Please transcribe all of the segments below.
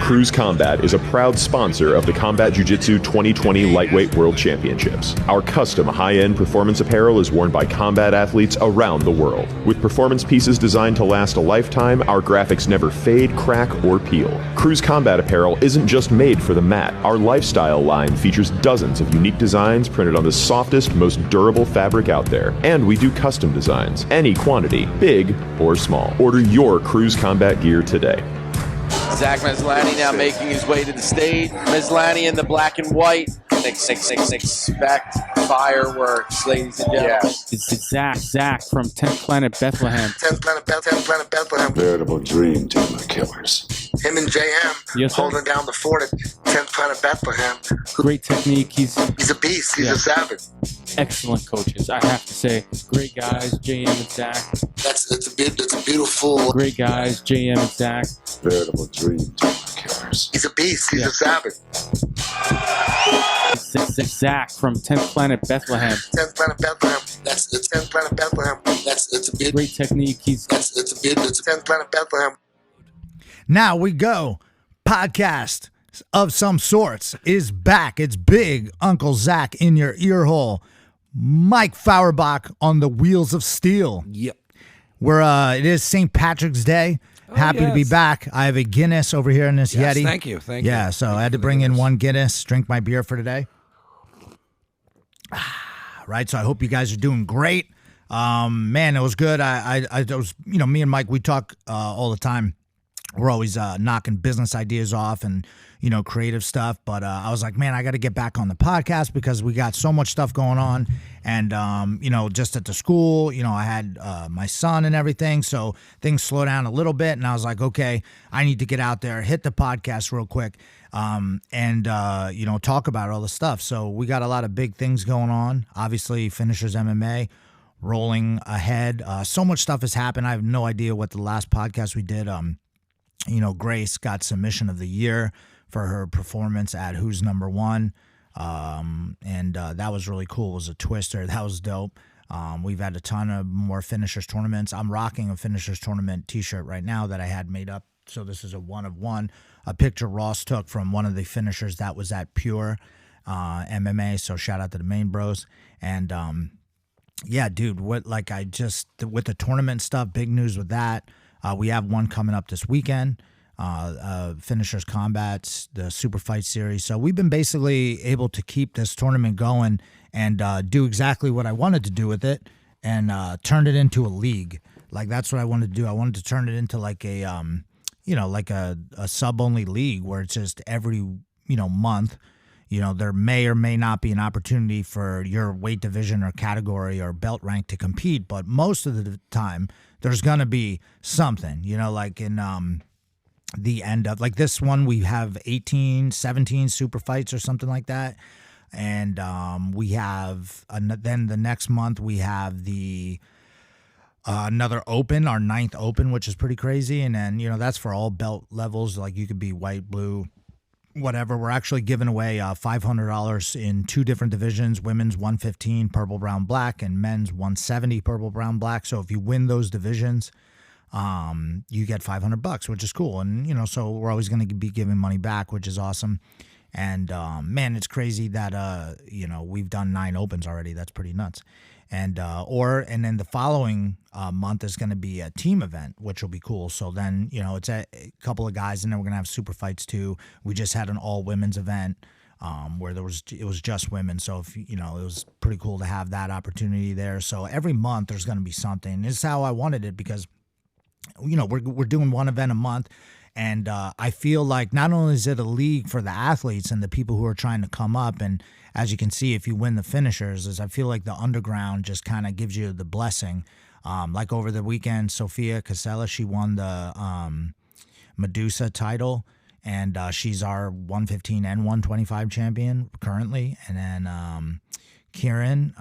Cruise Combat is a proud sponsor of the Combat Jiu-Jitsu 2020 Lightweight World Championships. Our custom high-end performance apparel is worn by combat athletes around the world. With performance pieces designed to last a lifetime, our graphics never fade, crack, or peel. Cruise Combat apparel isn't just made for the mat. Our lifestyle line features dozens of unique designs printed on the softest, most durable fabric out there. And we do custom designs, any quantity, big or small. Order your Cruise Combat gear today. Zach Maslany now making his way to the stage. Maslany in the black and white. Expect fireworks, ladies and gentlemen. Yeah. It's Zach from 10th Planet Bethlehem. 10th Planet Bethlehem. Veritable dream team of killers. Him and JM Yes, sir. holding down the fort at 10th Planet Bethlehem. Great technique. He's a beast. He's a savage. excellent coaches, I have to say. Great guys, JM and Zach. It's a beautiful. Great guys, JM and Zach. Veritable dream team of killers. He's a beast. He's a savage. It's Zach from 10th Planet Bethlehem. 10th Planet Bethlehem. It's 10th Planet Bethlehem. It's a bit. Great technique. It's 10th Planet Bethlehem. Now we go. Podcast of some sorts is back. It's big Uncle Zach in your ear hole. Mike Fauerbach on the wheels of steel. Yep. It is St. Patrick's Day. Happy to be back. I have a Guinness over here in this Yeti. Thank you. Yeah, so I had to bring in one Guinness, drink my beer for today. Right, so I hope you guys are doing great. Man, it was good. I was, me and Mike, we talk all the time. We're always knocking business ideas off and, creative stuff. But I was like, man, I got to get back on the podcast because we got so much stuff going on. And, just at the school, I had my son and everything. So things slow down a little bit. And I was like, okay, I need to get out there, hit the podcast real quick and talk about all the stuff. So we got a lot of big things going on. Obviously, Finishers MMA rolling ahead. So much stuff has happened. I have no idea what the last podcast we did. Grace got submission of the year for her performance at Who's Number One. And that was really cool. It was a twister. That was dope. We've had a ton of more Finishers tournaments. I'm rocking a Finishers tournament t-shirt right now that I had made up. So this is a one of one, a picture Ross took from one of the finishers that was at Pure MMA. So shout out to the main bros. And yeah, dude, with the tournament stuff, big news with that. We have one coming up this weekend, Finishers Combats, the Super Fight Series. So we've been basically able to keep this tournament going and do exactly what I wanted to do with it and turn it into a league. Like, that's what I wanted to do. I wanted to turn it into like a, a sub-only league where it's just every, month. There may or may not be an opportunity for your weight division or category or belt rank to compete, but most of the time there's going to be something, like in the end of, like this one, we have 17 super fights or something like that. And we have, then the next month we have the another open, our 9th open, which is pretty crazy. And then, that's for all belt levels. Like you could be white, blue, whatever. We're actually giving away $500 in 2 different divisions, women's 115 purple, brown, black, and men's 170 purple, brown, black. So if you win those divisions, you get $500, which is cool. And, so we're always going to be giving money back, which is awesome. And, man, it's crazy that, we've done 9 opens already. That's pretty nuts. And then the following month is going to be a team event, which will be cool. So then, it's a couple of guys, and then we're going to have super fights too. We just had an all women's event where it was just women. So if it was pretty cool to have that opportunity there. So every month there's going to be something. This is how I wanted it because, we're doing one event a month. And I feel like not only is it a league for the athletes and the people who are trying to come up, and as you can see, if you win the finishers, is I feel like the underground just kind of gives you the blessing. Like over the weekend, Sofia Casella, she won the Medusa title, and she's our 115 and 125 champion currently. And then Kieran,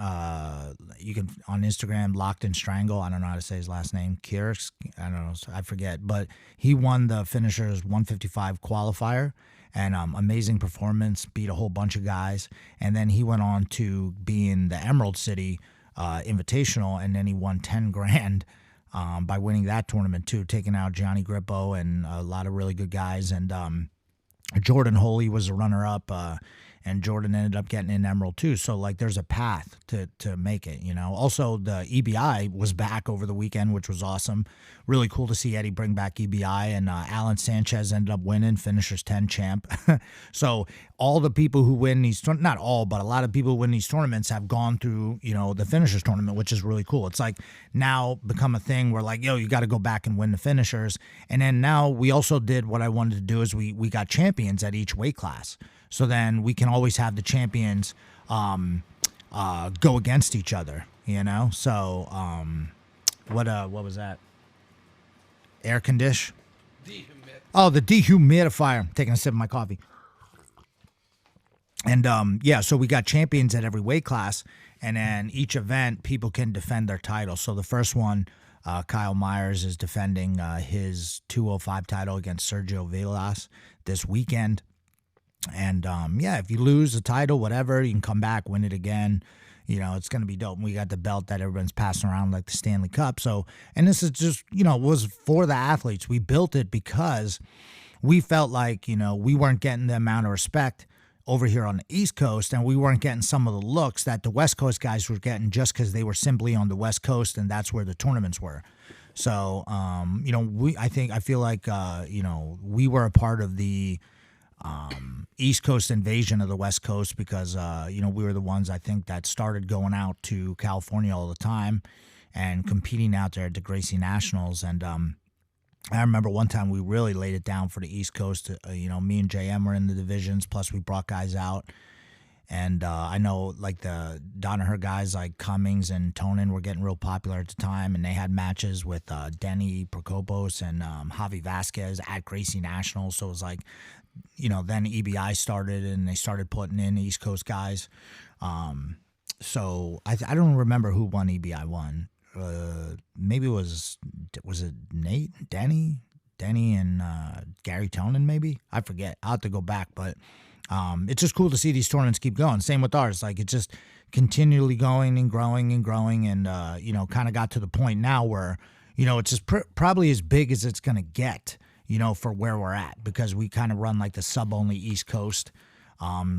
you can on Instagram, Locked and Strangle. I don't know how to say his last name. Kieran, I don't know, I forget. But he won the Finishers 155 qualifier, and amazing performance, beat a whole bunch of guys. And then he went on to be in the Emerald City Invitational, and then he won 10 grand by winning that tournament too, taking out Gianni Grippo and a lot of really good guys. And Jordan Holy was a runner-up, and Jordan ended up getting an emerald too. So like, there's a path to make it. Also, the EBI was back over the weekend, which was awesome. Really cool to see Eddie bring back EBI, and Alan Sanchez ended up winning, finishers 10 champ. So all the people who win these, not all, but a lot of people who win these tournaments have gone through, the finishers tournament, which is really cool. It's like now become a thing where like, yo, you got to go back and win the finishers. And then now we also did what I wanted to do is we got champions at each weight class. So then we can always have the champions go against each other, So what was that? Air condition? Oh, the dehumidifier. I'm taking a sip of my coffee. And so we got champions at every weight class, and then each event people can defend their title. So the first one, Kyle Myers is defending his 205 title against Sergio Vilas this weekend. And if you lose the title, whatever, you can come back, win it again. It's going to be dope. And we got the belt that everyone's passing around like the Stanley Cup. So, and this is just, was for the athletes. We built it because we felt like, we weren't getting the amount of respect over here on the East Coast, and we weren't getting some of the looks that the West Coast guys were getting just because they were simply on the West Coast and that's where the tournaments were. So, I feel like, we were a part of the East Coast invasion of the West Coast because, we were the ones I think that started going out to California all the time and competing out there at the Gracie Nationals. And I remember one time we really laid it down for the East Coast. Me and JM were in the divisions, plus we brought guys out. And I know like the Danaher guys like Cummings and Tonin were getting real popular at the time, and they had matches with Denny Prokopos and Javi Vasquez at Gracie Nationals. So it was like, then EBI started and they started putting in East Coast guys. So I don't remember who won EBI one. Maybe was it Nate, Denny and Gary Tonin maybe? I forget. I'll have to go back, but it's just cool to see these tournaments keep going. Same with ours. Like it's just continually going and growing and growing, and kind of got to the point now where it's just probably as big as it's gonna get. For where we're at, because we kind of run like the sub-only East Coast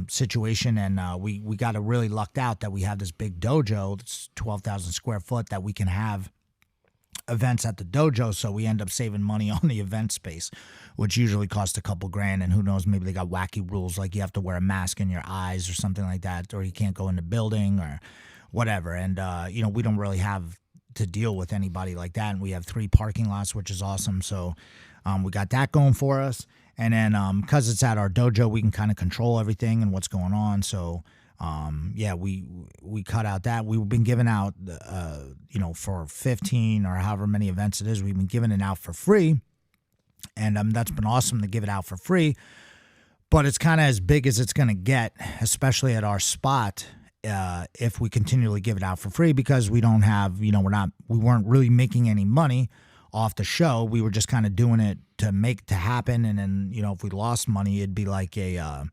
situation, and we got to really lucked out that we have this big dojo that's 12,000 square foot that we can have events at the dojo, so we end up saving money on the event space, which usually costs a couple grand, and who knows, maybe they got wacky rules like you have to wear a mask in your eyes or something like that, or you can't go in the building or whatever, and we don't really have to deal with anybody like that, and we have 3 parking lots, which is awesome, so we got that going for us. And then because it's at our dojo, we can kind of control everything and what's going on. So, we cut out that. We've been giving out, for 15 or however many events it is, we've been giving it out for free. And that's been awesome to give it out for free. But it's kind of as big as it's going to get, especially at our spot, if we continually give it out for free, because we don't have, we weren't really making any money off the show. We were just kind of doing it to happen, and then if we lost money, it'd be like a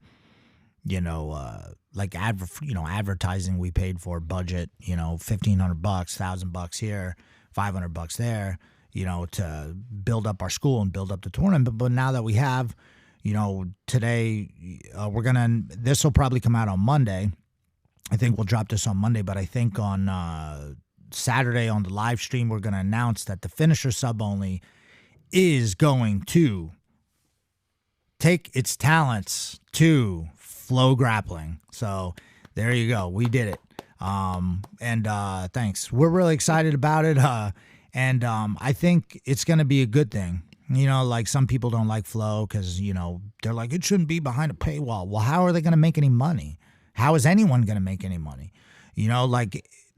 advertising we paid for budget, $1,500, $1,000 here, $500 there, to build up our school and build up the tournament. But now that we have, today this will probably come out on Monday. I think we'll drop this on Monday, but I think on Saturday on the live stream, we're going to announce that the finisher sub only is going to take its talents to FloGrappling. So there you go. We did it. Thanks. We're really excited about it. I think it's going to be a good thing. Like some people don't like Flow because, they're like, it shouldn't be behind a paywall. Well, how are they going to make any money? How is anyone going to make any money?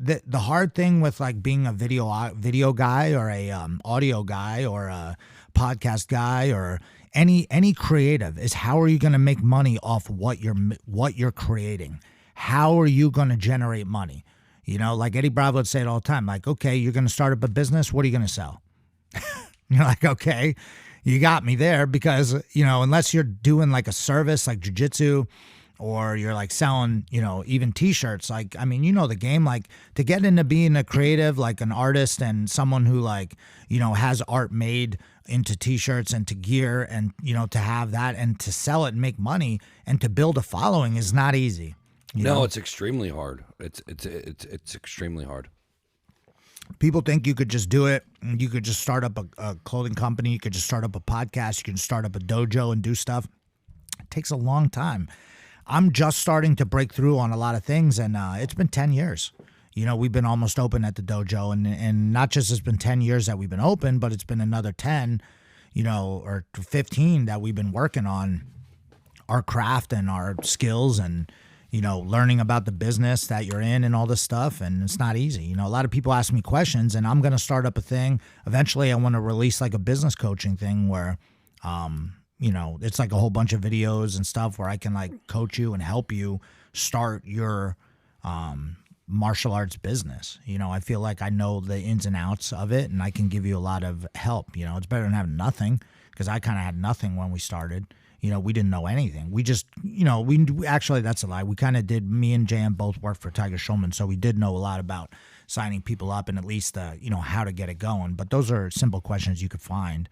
The hard thing with like being a video guy or a audio guy or a podcast guy or any creative is, how are you going to make money off what you're creating? How are you going to generate money? Like Eddie Bravo would say it all the time. Like, okay, you're going to start up a business. What are you going to sell? You're like, okay, you got me there, because unless you're doing like a service like jiu-jitsu, or you're like selling, even t-shirts, like, I mean, the game, like to get into being a creative, like an artist and someone who like, has art made into t-shirts and to gear and, to have that and to sell it and make money and to build a following is not easy. You know? It's extremely hard. It's extremely hard. People think you could just do it. You could just start up a clothing company. You could just start up a podcast. You can start up a dojo and do stuff. It takes a long time. I'm just starting to break through on a lot of things, and it's been 10 years. We've been almost open at the dojo, and not just it's been 10 years that we've been open, but it's been another 10, or 15 that we've been working on our craft and our skills and, learning about the business that you're in and all this stuff. And it's not easy. A lot of people ask me questions, and I'm going to start up a thing. Eventually, I want to release like a business coaching thing where, it's like a whole bunch of videos and stuff where I can like coach you and help you start your martial arts business. I feel like I know the ins and outs of it, and I can give you a lot of help. It's better than having nothing, because I kind of had nothing when we started. We didn't know anything. We just, actually, that's a lie. We kind of did, me and JM both worked for Tiger Schulman, so we did know a lot about signing people up and at least, how to get it going. But those are simple questions you could find.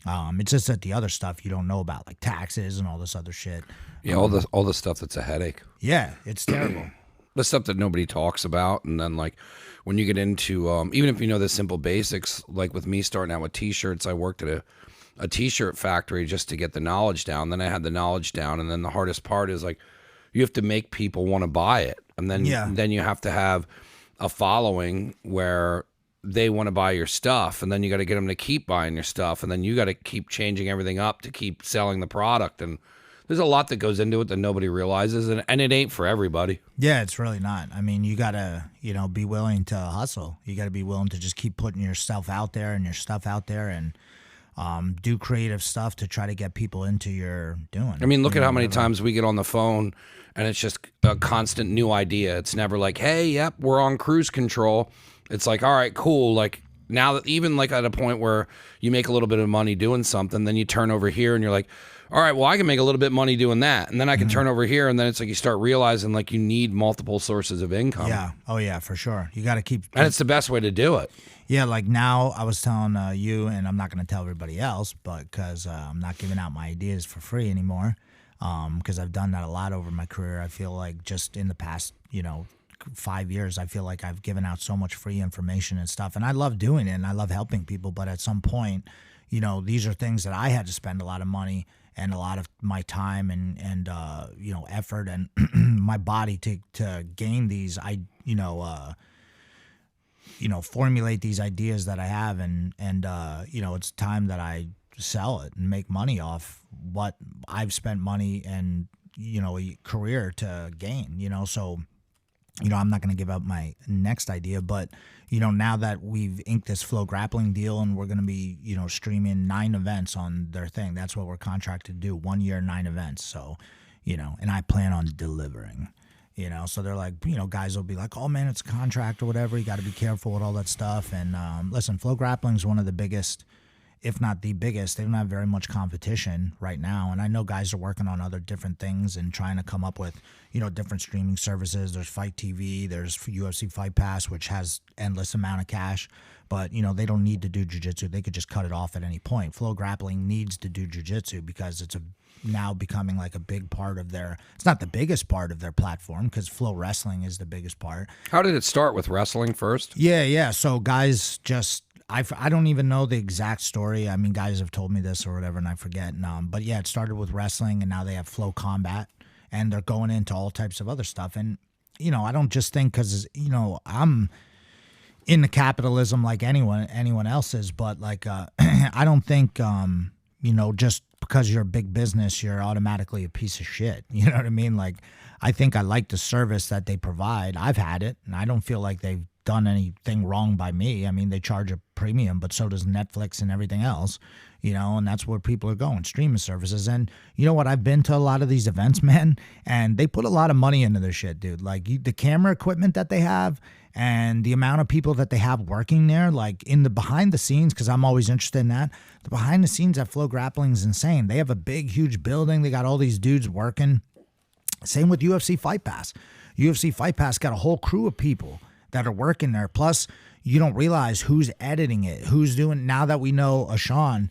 It's just that the other stuff you don't know about, like taxes and all this other shit. Yeah, all the stuff that's a headache. Yeah, it's terrible. The stuff that nobody talks about, and then like when you get into even if you know the simple basics, like with me starting out with t-shirts, I worked at a t-shirt factory just to get the knowledge down. Then I had the knowledge down, and then the hardest part is like you have to make people want to buy it, and then you have to have a following where they want to buy your stuff, and then you got to get them to keep buying your stuff, and then you got to keep changing everything up to keep selling the product. And there's a lot that goes into it that nobody realizes, and it ain't for everybody. Yeah, it's really not. I mean, you got to, be willing to hustle. You got to be willing to just keep putting yourself out there and your stuff out there and do creative stuff to try to get people into your doing. I mean, look at how many times we get on the phone and it's just a constant new idea. It's never like, hey, yep, we're on cruise control. It's like, all right, cool. Like now that even like at a point where you make a little bit of money doing something, then you turn over here and you're like, all right, well, I can make a little bit of money doing that. And then I can turn over here, and then it's like you start realizing like you need multiple sources of income. Yeah. Oh, yeah, for sure. You got to keep. And it's the best way to do it. Yeah, like now I was telling you, and I'm not going to tell everybody else, but because I'm not giving out my ideas for free anymore, because I've done that a lot over my career. I feel like just in the past, 5 years, I feel like I've given out so much free information and stuff. And I love doing it, and I love helping people. But at some point, these are things that I had to spend a lot of money and a lot of my time and effort and my body to gain these, formulate these ideas that I have, and it's time that I sell it and make money off what I've spent money and a career to gain. So I'm not going to give up my next idea, but now that we've inked this FloGrappling deal and we're going to be streaming 9 events on their thing, that's what we're contracted to do, 1 year, 9 events. So and I plan on delivering. So they're like, guys will be like, oh man, it's a contract or whatever. You got to be careful with all that stuff. And listen, FloGrappling is one of the biggest, if not the biggest. They don't have very much competition right now. And I know guys are working on other different things and trying to come up with, different streaming services. There's Fight TV, there's UFC Fight Pass, which has endless amount of cash. But, they don't need to do jiu-jitsu. They could just cut it off at any point. FloGrappling needs to do jiu-jitsu because it's now becoming like a big part of it's not the biggest part of their platform, because Flow Wrestling is the biggest part. How did it start, with wrestling first? Yeah. So guys just, I don't even know the exact story. I mean, guys have told me this or whatever, and I forget. But yeah, it started with wrestling, and now they have Flow Combat, and they're going into all types of other stuff. And, I don't just think because, I'm into capitalism like anyone else is, but like, I don't think, just because you're a big business, you're automatically a piece of shit. You know what I mean? Like, I think I like the service that they provide. I've had it, and I don't feel like they've done anything wrong by me. I mean, they charge a premium, but so does Netflix and everything else, and that's where people are going, streaming services. And you know what? I've been to a lot of these events, man, and they put a lot of money into this shit, dude. Like the camera equipment that they have and the amount of people that they have working there, like in the behind the scenes, because I'm always interested in that. The behind the scenes at FloGrappling is insane. They have a big, huge building. They got all these dudes working. Same with UFC Fight Pass. UFC Fight Pass got a whole crew of people that are working there. Plus, you don't realize who's editing it, who's doing. Now that we know Ashawn,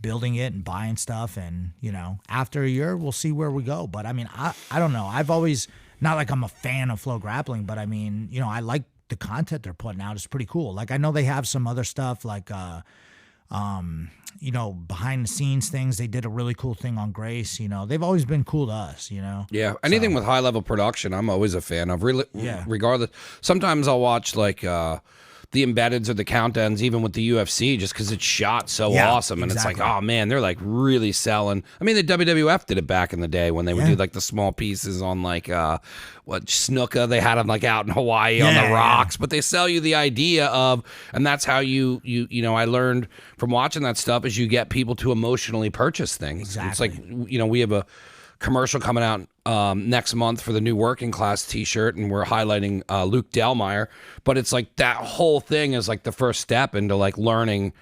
building it and buying stuff. And, you know, after a year, we'll see where we go. But I mean, I don't know. I've always, not like I'm a fan of FloGrappling, but I mean, you know, I like the content they're putting out. It's pretty cool. Like, I know they have some other stuff like, you know, behind the scenes things. They did a really cool thing on Grace. You know, they've always been cool to us, you know? Yeah. Anything with high level production, I'm always a fan of. Really, regardless. Sometimes I'll watch like the embeddeds or the countdowns, even with the UFC, just because it's shot so awesome. And it's like, oh man, they're like really selling. I mean, the WWF did it back in the day when they would do like the small pieces on like what Snuka. They had them like out in Hawaii on the rocks, but they sell you the idea of, and that's how you know, I learned from watching that stuff is you get people to emotionally purchase things. Exactly. It's like, you know, we have a commercial coming out next month for the new Working Class t-shirt, and we're highlighting Luke Delmeyer, but it's like that whole thing is like the first step into like learning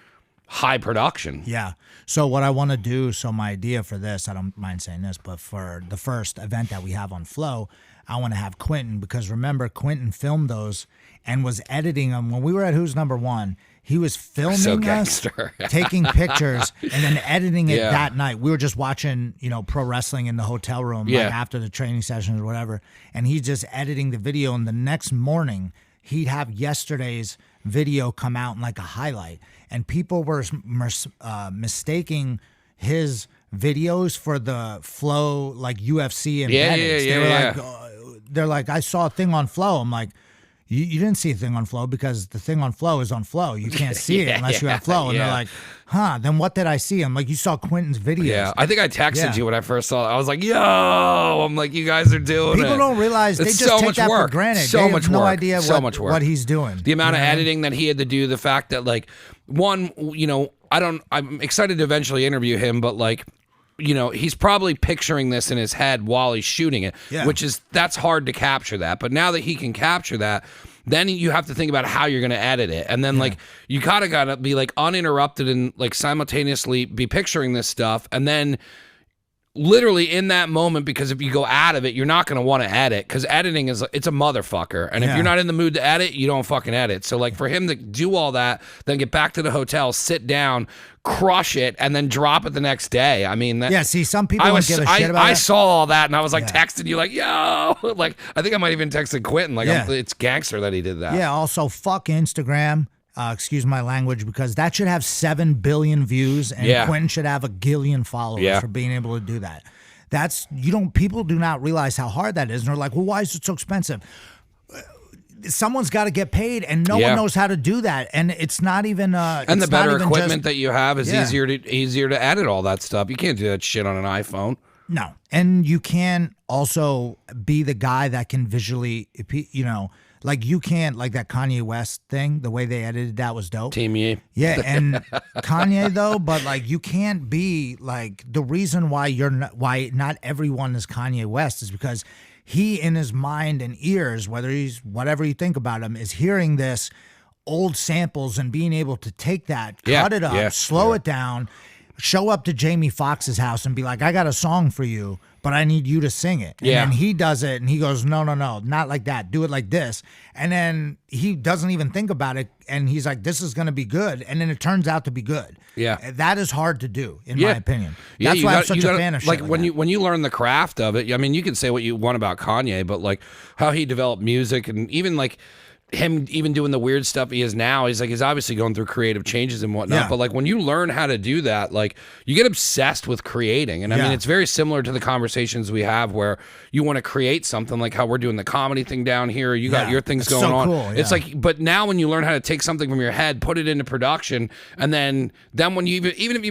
high production. Yeah. So what I want to do, so my idea for this, I don't mind saying this, but for the first event that we have on Flow, I want to have Quentin, because remember, Quentin filmed those and was editing them. When we were at Who's Number One, he was filming us, taking pictures, and then editing it that night. We were just watching, you know, pro wrestling in the hotel room like after the training sessions or whatever, and he's just editing the video, and the next morning, he'd have yesterday's video come out in like a highlight, and people were mistaking his videos for the Flow like UFC embeddings. They were like, they're like, I saw a thing on Flow. I'm like, you didn't see a thing on Flow because the thing on Flow is on Flow. You can't see it unless you have Flow. And they're like, huh, then what did I see? I'm like, you saw Quentin's videos. Yeah, I think I texted you when I first saw it. I was like, yo, I'm like, you guys are doing People don't realize, they just take that for granted. They have no idea what he's doing. The amount of editing that he had to do, the fact that like, one, you know, I'm excited to eventually interview him, but like, you know, he's probably picturing this in his head while he's shooting it, that's hard to capture that. But now that he can capture that, then you have to think about how you're going to edit it. And then like, you gotta be like uninterrupted and like simultaneously be picturing this stuff. And then literally in that moment, because if you go out of it, you're not going to want to edit, because editing it's a motherfucker. And if you're not in the mood to edit, you don't fucking edit. So like for him to do all that, then get back to the hotel, sit down, crush it, and then drop it the next day. I mean, see, some people don't give a shit about it. I saw all that, and I was like texting you like, yo, like I think I might even texted Quentin like, it's gangster that he did that. Yeah. Also, fuck Instagram. Excuse my language, because that should have 7 billion views, and Quentin should have 1 gillion followers for being able to do that. People do not realize how hard that is, and they're like, well, why is it so expensive? Someone's got to get paid, and no one knows how to do that. And it's not even and the better equipment that you have is easier to edit all that stuff. You can't do that shit on an iPhone. No. And you can also be the guy that can visually, you know, like you can't, like that Kanye West thing, the way they edited that was dope. Team Ye. Yeah, and Kanye though, but like you can't be like, the reason why why not everyone is Kanye West is because he in his mind and ears, whether he's whatever you think about him, is hearing this old samples and being able to take that, cut it up, slow it down, show up to Jamie Foxx's house and be like, I got a song for you, but I need you to sing it. And then he does it and he goes, no, not like that. Do it like this. And then he doesn't even think about it. And he's like, this is going to be good. And then it turns out to be good. Yeah. That is hard to do, in my opinion. That's why I'm such a fan of shit like when you learn the craft of it, I mean, you can say what you want about Kanye, but like how he developed music, and even like him even doing the weird stuff he is now, he's obviously going through creative changes and whatnot, but like when you learn how to do that, like you get obsessed with creating. And I mean, it's very similar to the conversations we have where you want to create something, like how we're doing the comedy thing down here, you got your things going on. Cool, it's like, but now when you learn how to take something from your head, put it into production, and then when you even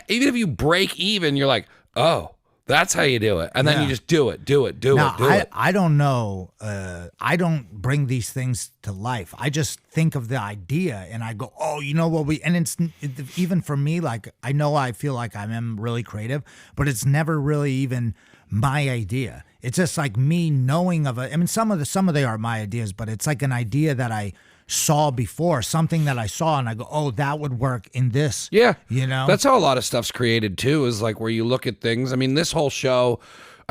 if you break even, you're like, oh, that's how you do it. And then you just do it. I don't know. I don't bring these things to life. I just think of the idea and I go, oh, you know what it's even for me, like, I know I feel like I am really creative, but it's never really even my idea. It's just like me knowing of it. I mean, some of they are my ideas, but it's like an idea that I saw before, something that I saw and I go, oh, that would work in this. Yeah. You know? That's how a lot of stuff's created too, is like where you look at things. I mean, this whole show,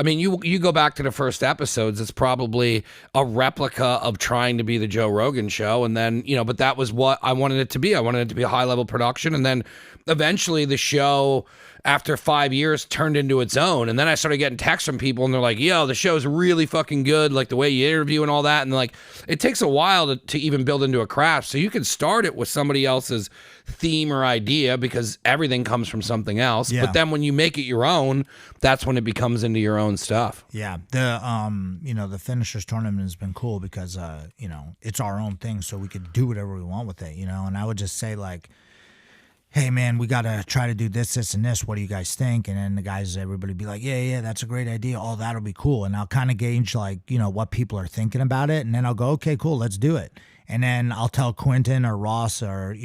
I mean, you go back to the first episodes, it's probably a replica of trying to be the Joe Rogan show. And then, but that was what I wanted it to be. I wanted it to be a high-level production. And then eventually the show, after 5 years, turned into its own. And then I started getting texts from people, and they're like, yo, the show's really fucking good, like the way you interview and all that. And like, it takes a while to even build into a craft. So you can start it with somebody else's theme or idea because everything comes from something else. Yeah. But then when you make it your own, that's when it becomes into your own stuff. Yeah, the finishers tournament has been cool because it's our own thing, so we could do whatever we want with it, And I would just say like, hey man, we gotta try to do this, and this. What do you guys think? And then everybody be like, yeah, that's a great idea. Oh, that'll be cool. And I'll kind of gauge like what people are thinking about it, and then I'll go, okay, cool, let's do it. And then I'll tell Quentin or Ross or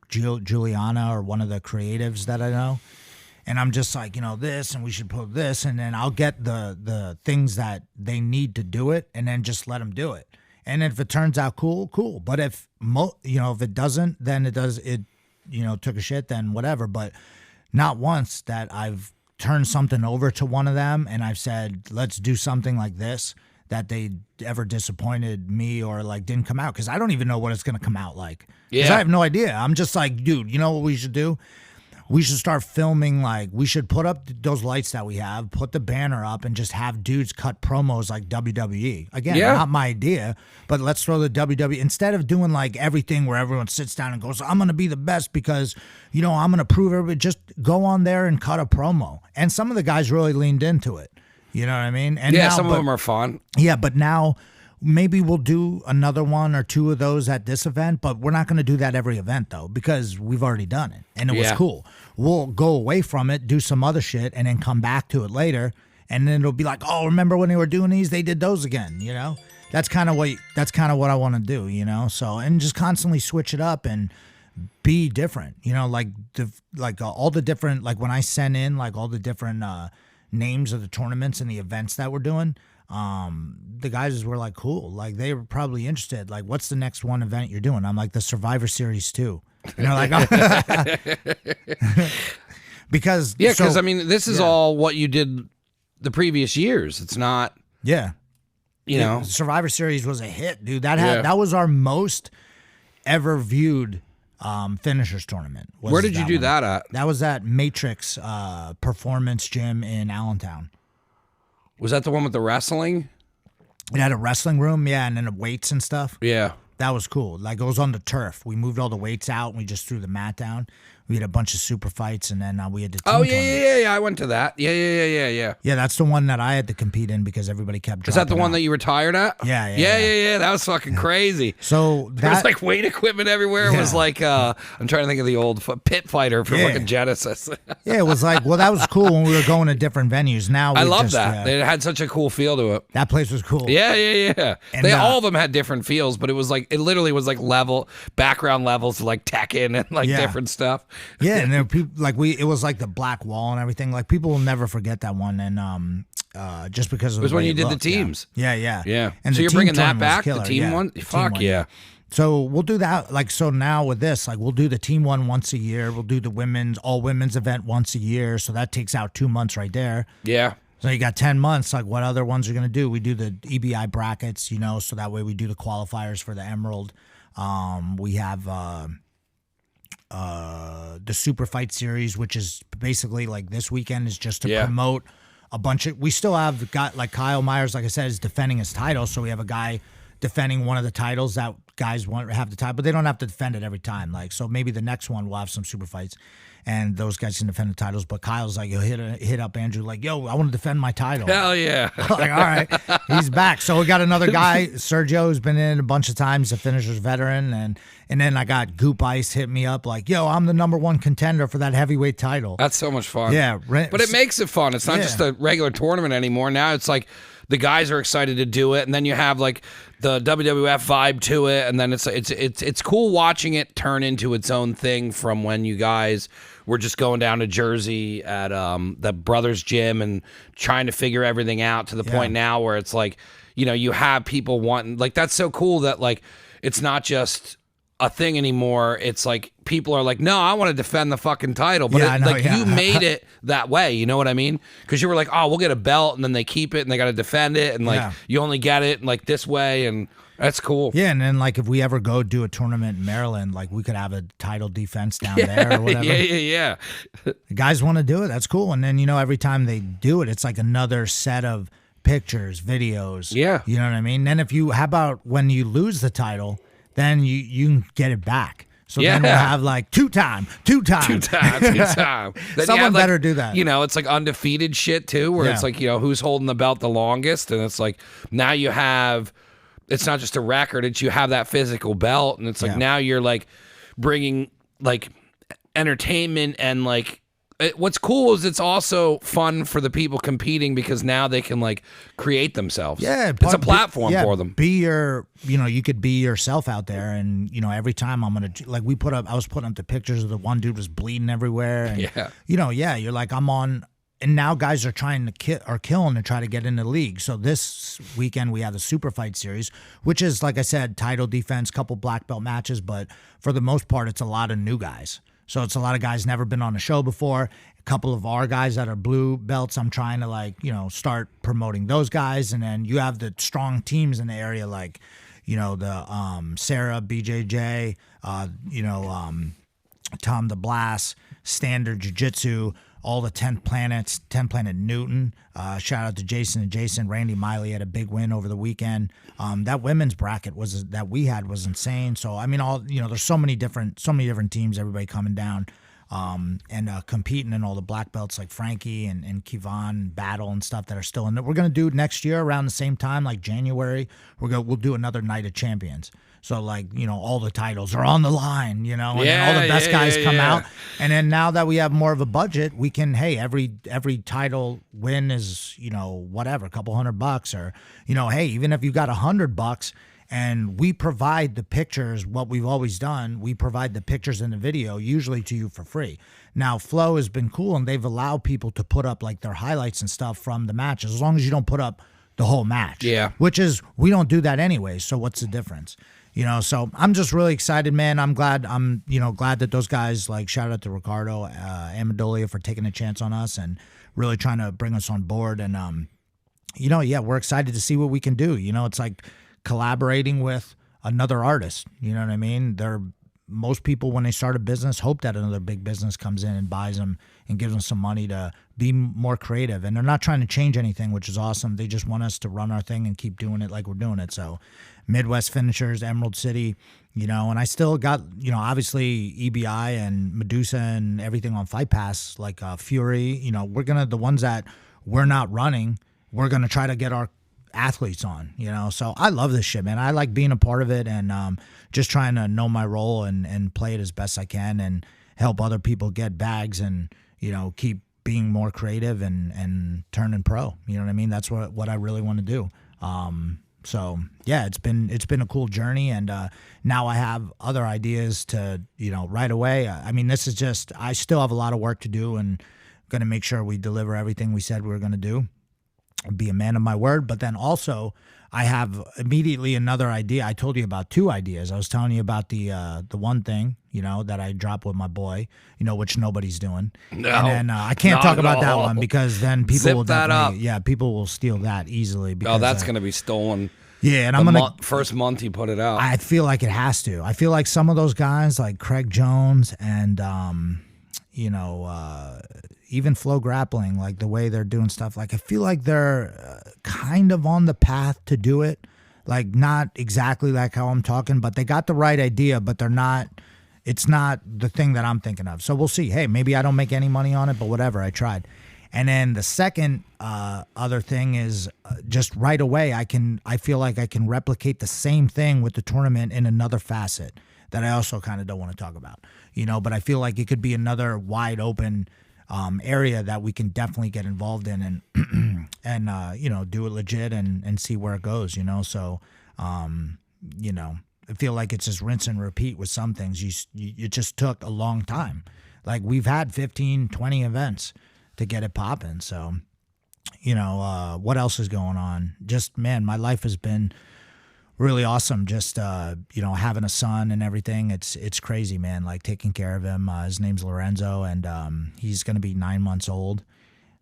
Juliana or one of the creatives that I know. And I'm just like, this, and we should put this, and then I'll get the things that they need to do it, and then just let them do it. And if it turns out cool. But if if it doesn't, then it took a shit, then whatever. But not once that I've turned something over to one of them and I've said, let's do something like this, that they ever disappointed me or like didn't come out, because I don't even know what it's gonna come out like. Because I have no idea. I'm just like, dude, you know what we should do? We should start filming, like, we should put up those lights that we have, put the banner up, and just have dudes cut promos like WWE. Again, not my idea, but let's throw the WWE. Instead of doing, like, everything where everyone sits down and goes, I'm going to be the best because, I'm going to prove everybody. Just go on there and cut a promo. And some of the guys really leaned into it. You know what I mean? And some of them are fun. Yeah, but now maybe we'll do another one or two of those at this event, but we're not going to do that every event, though, because we've already done it, and it was cool. We'll go away from it, do some other shit, and then come back to it later, and then it'll be like, oh, remember when they were doing these? They did those again, That's kind of what I want to do, So, and just constantly switch it up and be different, all the different, like when I send in like all the different names of the tournaments and the events that we're doing. The guys were like, cool. Like, they were probably interested. Like, what's the next one event you're doing? I'm like, the Survivor Series 2. Like, because I mean, this is all what you did the previous years. It's not. Yeah. Survivor Series was a hit, dude. That was our most ever viewed finishers tournament. Where did you do that at? That was at Matrix Performance Gym in Allentown. Was that the one with the wrestling? It had a wrestling room, and then the weights and stuff. Yeah. That was cool. Like, it was on the turf. We moved all the weights out, and we just threw the mat down. We had a bunch of super fights, and then we had the team tournament. Yeah. I went to that. Yeah. Yeah, that's the one that I had to compete in because everybody kept dropping Is that the one out. that you retired at? Yeah. That was fucking crazy. So there was like weight equipment everywhere. It was like, I'm trying to think of the old pit fighter from fucking Genesis. It was like, well, that was cool when we were going to different venues. Now I love that. It had such a cool feel to it. That place was cool. Yeah. And all of them had different feels, but it literally was like background levels like Tekken and like different stuff. Yeah, and there were people it was like the black wall and everything. Like, people will never forget that one. And just because of it was when you did the teams. Yeah. And so you're bringing that back, the team one? Fuck yeah. So we'll do that. Like, so now with this, like, we'll do the team one once a year. We'll do the all women's event once a year. So that takes out 2 months right there. Yeah. So you got 10 months. Like, what other ones are going to do? We do the EBI brackets, so that way we do the qualifiers for the Emerald. We have the Super Fight Series, which is basically like this weekend is just to promote a bunch of. We still have got like Kyle Myers, like I said, is defending his title. So we have a guy defending one of the titles that guys want to have the title, but they don't have to defend it every time. Like, so maybe the next one we'll have some super fights and those guys can defend the titles. But Kyle's like, he'll hit up Andrew like, yo, I want to defend my title. Hell yeah. Like, all right, he's back. So we got another guy, Sergio, who's been in a bunch of times, a finisher's veteran. And then I got Goop Ice hit me up like, yo, I'm the #1 contender for that heavyweight title. That's so much fun. Yeah. But it makes it fun. It's not just a regular tournament anymore. Now it's like the guys are excited to do it, and then you have like the WWF vibe to it, and then it's cool watching it turn into its own thing from when you guys were just going down to Jersey at the Brothers Gym and trying to figure everything out to the point now where it's like, you have people wanting, like, that's so cool that like it's not just a thing anymore. It's like people are like, no, I want to defend the fucking title, but Yeah, I know, like yeah. you made it that way. You know what I mean? Because you were like, oh, we'll get a belt, and then they keep it, and they got to defend it, and like Yeah. you only get it like this way, and that's cool. Yeah, and then like if we ever go do a tournament in Maryland, like we could have a title defense down there or whatever. Yeah. The guys want to do it. That's cool. And then, you know, every time they do it, it's like another set of pictures, videos. Yeah. You know what I mean? Then how about when you lose the title, then you can get it back. So then we'll have like two time. Two times. Then you Someone have, like, better do that. You know, it's like undefeated shit too, where it's Yeah. like, you know, who's holding the belt the longest, and it's like now you have. It's not just a record; it's you have that physical belt, and it's like now you're like bringing like entertainment and like. What's cool is it's also fun for the people competing because now they can like create themselves. Yeah, it's a platform for them. You could be yourself out there, and you know, every time I'm gonna like I was putting up the pictures of the one dude was bleeding everywhere, and you're like I'm on, and now guys are trying to killing to try to get in the league. So this weekend we have the Super Fight Series, which is like I said, title defense, couple black belt matches, but for the most part, it's a lot of new guys. So it's a lot of guys never been on a show before. A couple of our guys that are blue belts, I'm trying to start promoting those guys. And then you have the strong teams in the area like, you know, the Sarah, BJJ, Tom the Blast, Standard Jiu-Jitsu, all the 10 Planet Newton. Shout out to Jason and Jason. Randy Miley had a big win over the weekend. That women's bracket that we had was insane. So I mean, there's so many different teams, everybody coming down and competing in all the black belts like Frankie and Kevon Battle and stuff that are still in it. We're gonna do next year around the same time, like January. We'll do another Night of Champions. So like, you know, all the titles are on the line, you know, and then all the best guys come out. And then now that we have more of a budget, we can, hey, every title win is, you know, whatever, a couple $100 or, you know, hey, even if you got $100 and we provide the pictures, what we've always done, we provide the pictures and the video usually to you for free. Now, Flow has been cool and they've allowed people to put up like their highlights and stuff from the matches, as long as you don't put up the whole match. Yeah. Which is, we don't do that anyway. So what's the difference? You know, so I'm just really excited, man. I'm glad that those guys, like, shout out to Ricardo Amendolia for taking a chance on us and really trying to bring us on board. And, we're excited to see what we can do. You know, it's like collaborating with another artist. You know what I mean? Most people, when they start a business, hope that another big business comes in and buys them and gives them some money to be more creative. And they're not trying to change anything, which is awesome. They just want us to run our thing and keep doing it like we're doing it. So Midwest Finishers, Emerald City, you know, and I still got, you know, obviously EBI and Medusa and everything on Fight Pass, like Fury. You know, the ones that we're not running, we're going to try to get our athletes on, you know. So I love this shit, man. I like being a part of it and just trying to know my role and play it as best I can and help other people get bags and, you know, keep being more creative and turning pro. You know what I mean? That's what I really want to do. So yeah, it's been a cool journey, and now I have other ideas to, you know, right away. I mean, this is just, I still have a lot of work to do and going to make sure we deliver everything we said we were going to do. Be a man of my word. But then also I have immediately another idea. I told you about two ideas. I was telling you about the one thing, you know, that I dropped with my boy, you know, which nobody's doing. No, and then I can't talk about that one because then people will definitely, people will steal that easily. Because, that's going to be stolen. Yeah, and I'm gonna first month he put it out. I feel like it has to. I feel like some of those guys, like Craig Jones and even FloGrappling, like the way they're doing stuff, like I feel like they're kind of on the path to do it. Like not exactly like how I'm talking, but they got the right idea, but they're not. It's not the thing that I'm thinking of. So we'll see. Hey, maybe I don't make any money on it, but whatever. I tried. And then the second other thing is just right away, I feel like I can replicate the same thing with the tournament in another facet that I also kind of don't want to talk about, you know, but I feel like it could be another wide open area that we can definitely get involved in and you know, do it legit and see where it goes, you know. So, you know, I feel like it's just rinse and repeat with some things. It just took a long time. Like we've had 15, 20 events to get it popping. So, you know, what else is going on? Just, man, my life has been really awesome. Just having a son and everything. It's crazy, man. Like taking care of him. His name's Lorenzo, and he's gonna be 9 months old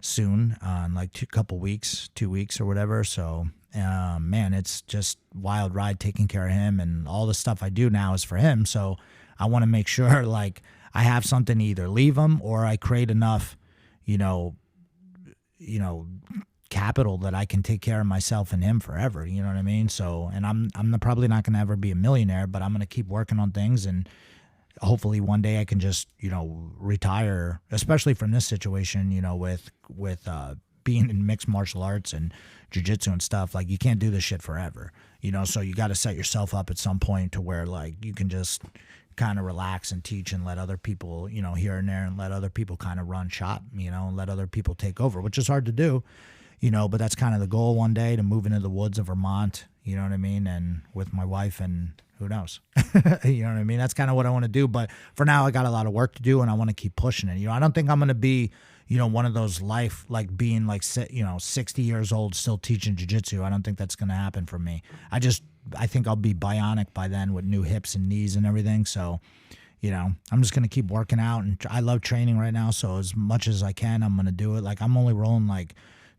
soon, in like 2 weeks or whatever. So, man, it's just wild ride taking care of him, and all the stuff I do now is for him. So I want to make sure like I have something to either leave him or I create enough, capital that I can take care of myself and him forever. You know what I mean? So, and I'm probably not going to ever be a millionaire, but I'm going to keep working on things, and hopefully one day I can just, retire, especially from this situation, with being in mixed martial arts and jiu-jitsu and stuff. Like, you can't do this shit forever, so you got to set yourself up at some point to where like you can just kind of relax and teach and let other people, here and there, and let other people kind of run shop, and let other people take over, which is hard to do, but that's kind of the goal one day, to move into the woods of Vermont, you know what I mean? And with my wife, and who knows, you know what I mean? That's kind of what I want to do. But for now, I got a lot of work to do, and I want to keep pushing it. I don't think I'm going to be, one of those like being like, 60 years old, still teaching jiu-jitsu. I don't think that's going to happen for me. I think I'll be bionic by then with new hips and knees and everything. So, I'm just going to keep working out, and I love training right now. So as much as I can, I'm going to do it. Like, I'm only rolling like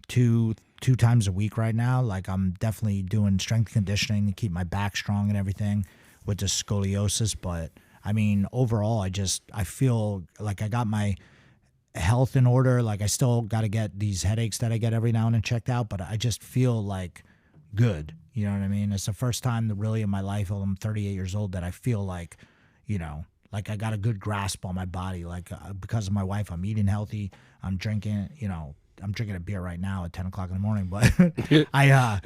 two times a week right now. Like, I'm definitely doing strength conditioning to keep my back strong and everything with the scoliosis. But I mean, overall, I feel like I got my health in order. Like, I still got to get these headaches that I get every now and then checked out, but I just feel like good. You know what I mean? It's the first time that really in my life, I'm 38 years old, that I feel like, like I got a good grasp on my body. Like, because of my wife, I'm eating healthy. I'm drinking, I'm drinking a beer right now at 10 o'clock in the morning, but I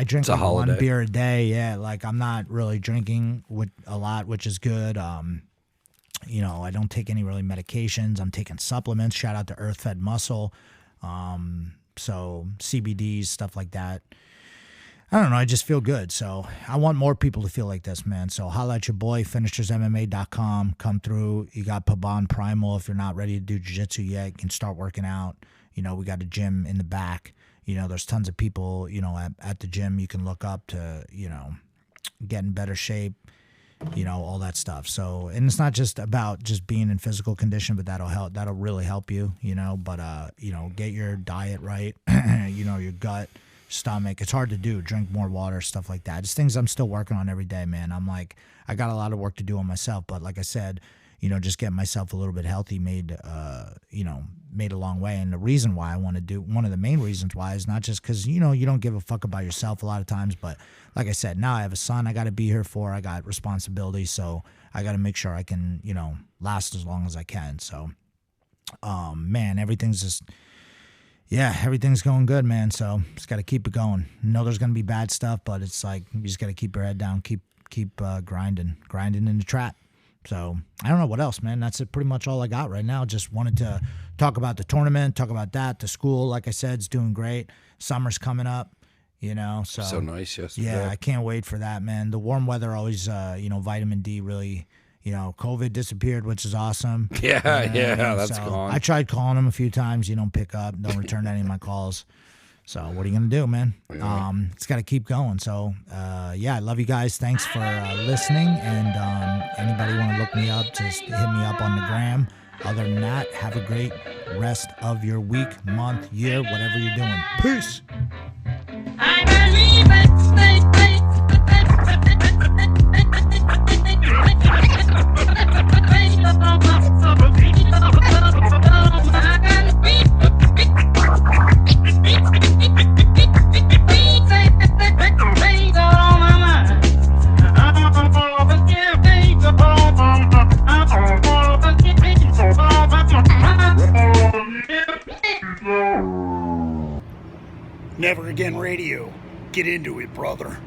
drink like one beer a day. Yeah. Like, I'm not really drinking a lot, which is good. I don't take any really medications. I'm taking supplements. Shout out to Earth Fed Muscle. So CBDs, stuff like that. I don't know. I just feel good. So I want more people to feel like this, man. So holla at your boy, finishersmma.com. Come through. You got Paban Primal. If you're not ready to do jiu-jitsu yet, you can start working out. We got a gym in the back. There's tons of people, at the gym you can look up to, get in better shape, all that stuff. So, and it's not just about just being in physical condition, but that'll help. That'll really help you, but, get your diet right, your gut, stomach. It's hard to do. Drink more water, stuff like that. It's things I'm still working on every day, man. I'm like, I got a lot of work to do on myself, but like I said, just getting myself a little bit healthy made a long way. And the reason why I want to do, one of the main reasons why, is not just because, you don't give a fuck about yourself a lot of times, but like I said, now I have a son I got to be here for. I got responsibility, so I got to make sure I can, last as long as I can. So, man, everything's going good, man. So just got to keep it going. I know there's going to be bad stuff, but it's like, you just got to keep your head down, keep grinding in the trap. So I don't know what else, man. That's pretty much all I got right now. Just wanted to talk about the tournament, talk about that. The school, like I said, is doing great. Summer's coming up, So nice yesterday. Yeah, I can't wait for that, man. The warm weather always, vitamin D really, COVID disappeared, which is awesome. Yeah, that's gone. I tried calling him a few times. You don't pick up, don't return any of my calls. So what are you going to do, man? It's got to keep going. So, I love you guys. Thanks for listening. And anybody want to look me up, just hit me up on the gram. Other than that, have a great rest of your week, month, year, whatever you're doing. Peace. Never Again Radio. Get into it, brother.